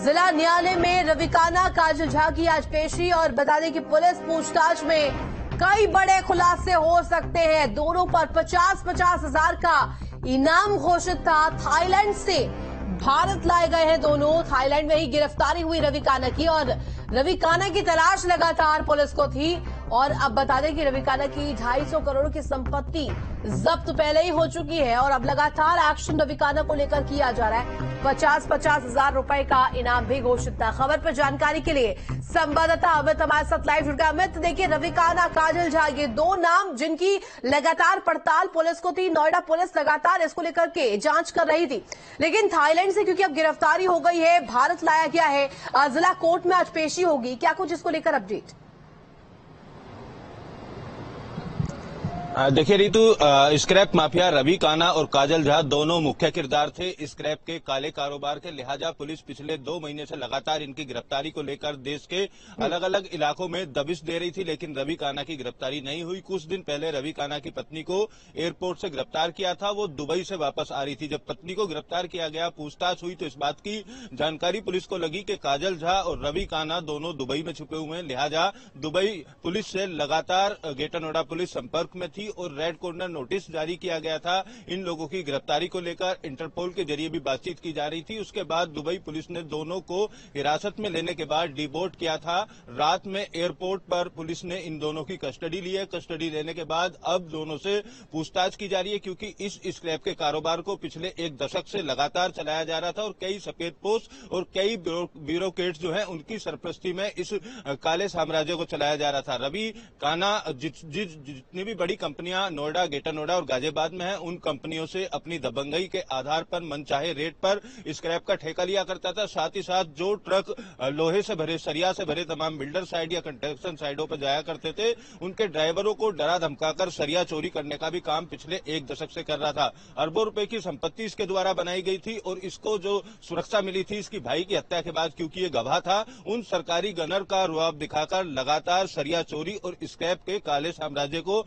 जिला न्यायालय में रविकाना काजल झा की आज पेशी और बता दें कि पुलिस पूछताछ में कई बड़े खुलासे हो सकते हैं। दोनों पर 50-50 हजार का इनाम घोषित था। थाईलैंड से भारत लाए गए हैं दोनों। थाईलैंड में ही गिरफ्तारी हुई रविकाना की और रविकाना की तलाश लगातार पुलिस को थी। और अब बता दें कि रविकाना की 250 करोड़ की संपत्ति जब्त पहले ही हो चुकी है और अब लगातार एक्शन रविकाना को लेकर किया जा रहा है। 50-50 हजार रुपए का इनाम भी घोषित था। खबर पर जानकारी के लिए संवाददाता अमित हमारे साथ लाइव जुड़ गया। अमित, देखिए रविकाना काजल झा, ये दो नाम जिनकी लगातार पड़ताल पुलिस को थी। नोएडा पुलिस लगातार इसको लेकर के जांच कर रही थी, लेकिन थाईलैंड से क्योंकि अब गिरफ्तारी हो गई है, भारत लाया गया है। जिला कोर्ट में आज पेशी होगी, क्या कुछ इसको लेकर अपडेट? देखिए रितु, स्क्रैप माफिया रविकाना और काजल झा दोनों मुख्य किरदार थे स्क्रैप के काले कारोबार के। लिहाजा पुलिस पिछले 2 महीने से लगातार इनकी गिरफ्तारी को लेकर देश के अलग अलग इलाकों में दबिश दे रही थी, लेकिन रविकाना की गिरफ्तारी नहीं हुई। कुछ दिन पहले रविकाना की पत्नी को एयरपोर्ट से गिरफ्तार किया था। वो दुबई से वापस आ रही थी। जब पत्नी को गिरफ्तार किया गया, पूछताछ हुई तो इस बात की जानकारी पुलिस को लगी कि काजल झा और रविकाना दोनों दुबई में छुपे हुए हैं। लिहाजा दुबई पुलिस से लगातार ग्रेटर नोएडा पुलिस संपर्क में थी और रेड कॉर्नर नोटिस जारी किया गया था। इन लोगों की गिरफ्तारी को लेकर इंटरपोल के जरिए भी बातचीत की जा रही थी। उसके बाद दुबई पुलिस ने दोनों को हिरासत में लेने के बाद डिपोर्ट किया था। रात में एयरपोर्ट पर पुलिस ने इन दोनों की कस्टडी ली है। कस्टडी लेने के बाद अब दोनों से पूछताछ की जा रही है, क्योंकि इस स्क्रैप के कारोबार को पिछले 1 दशक से लगातार चलाया जा रहा था और कई सफेद पोस्ट और कई ब्यूरोक्रेट्स जो है उनकी सरपरस्ती में इस काले साम्राज्य को चलाया जा रहा था। रविकाना जितनी भी बड़ी कंपनियां नोएडा, ग्रेटर नोएडा और गाजियाबाद में हैं, उन कंपनियों से अपनी दबंगई के आधार पर मनचाहे रेट पर स्क्रैप का ठेका लिया करता था। साथ ही साथ जो ट्रक लोहे से भरे, सरिया से भरे तमाम बिल्डर साइड या कंस्ट्रक्शन साइडों पर जाया करते थे, उनके ड्राइवरों को डरा धमकाकर सरिया चोरी करने का भी काम पिछले 1 दशक से कर रहा था। अरबों रुपए की संपत्ति इसके द्वारा बनाई गई थी और इसको जो सुरक्षा मिली थी इसकी भाई की हत्या के बाद, क्योंकि ये गवाह था, उन सरकारी गनर का रुआब दिखाकर लगातार सरिया चोरी और स्क्रैप के काले साम्राज्य को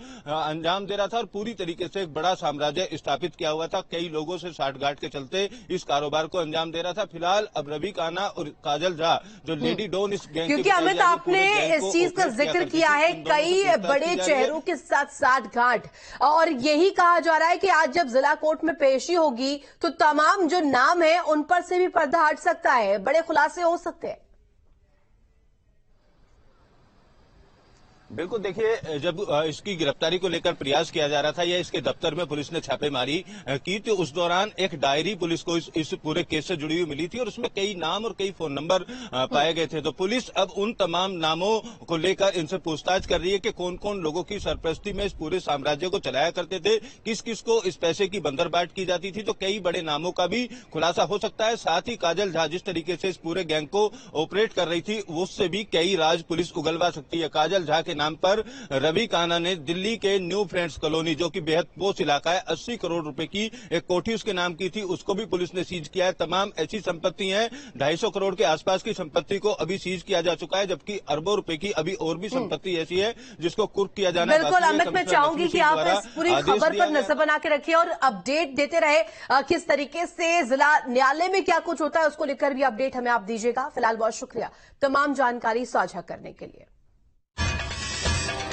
अंजाम दे रहा था और पूरी तरीके से एक बड़ा साम्राज्य स्थापित किया हुआ था। कई लोगों से साठगांठ के चलते इस कारोबार को अंजाम दे रहा था। फिलहाल अब रविकाना और काजल झा जो लेडी डॉन इस गैंग, क्योंकि अमित आपने इस चीज का जिक्र किया है, कई बड़े चेहरों के साथ साठगांठ, और यही कहा जा रहा है कि आज जब जिला कोर्ट में पेशी होगी तो तमाम जो नाम है उन पर से भी पर्दा हट सकता है, बड़े खुलासे हो सकते हैं। बिल्कुल, देखिए जब इसकी गिरफ्तारी को लेकर प्रयास किया जा रहा था या इसके दफ्तर में पुलिस ने छापेमारी की, तो उस दौरान एक डायरी पुलिस को इस पूरे केस से जुड़ी हुई मिली थी और उसमें कई नाम और कई फोन नंबर पाए गए थे। तो पुलिस अब उन तमाम नामों को लेकर इनसे पूछताछ कर रही है कि कौन कौन लोगों की सरपरस्ती में इस पूरे साम्राज्य को चलाया करते थे, किस किस को इस पैसे की बंदरबाट की जाती थी। तो कई बड़े नामों का भी खुलासा हो सकता है। साथ ही काजल झा जिस तरीके से इस पूरे गैंग को ऑपरेट कर रही थी, उससे भी कई राज पुलिस उगलवा सकती है। काजल झा के नाम पर रविकाना ने दिल्ली के न्यू फ्रेंड्स कॉलोनी, जो कि बेहद पोश इलाका है, 80 करोड़ रुपए की एक कोठी उसके नाम की थी, उसको भी पुलिस ने सीज किया है। तमाम ऐसी संपत्ति है, 250 करोड़ के आसपास की संपत्ति को अभी सीज किया जा चुका है, जबकि अरबों रुपए की अभी और भी संपत्ति ऐसी है जिसको कुर्क किया जाना है। बिल्कुल अमित, मैं चाहूंगी कि आप इस पूरी खबर पर नजर बना के रखिए और अपडेट देते रहे किस तरीके से जिला न्यायालय में क्या कुछ होता है, उसको लेकर भी अपडेट हमें आप दीजिएगा। फिलहाल बहुत शुक्रिया तमाम जानकारी साझा करने के लिए।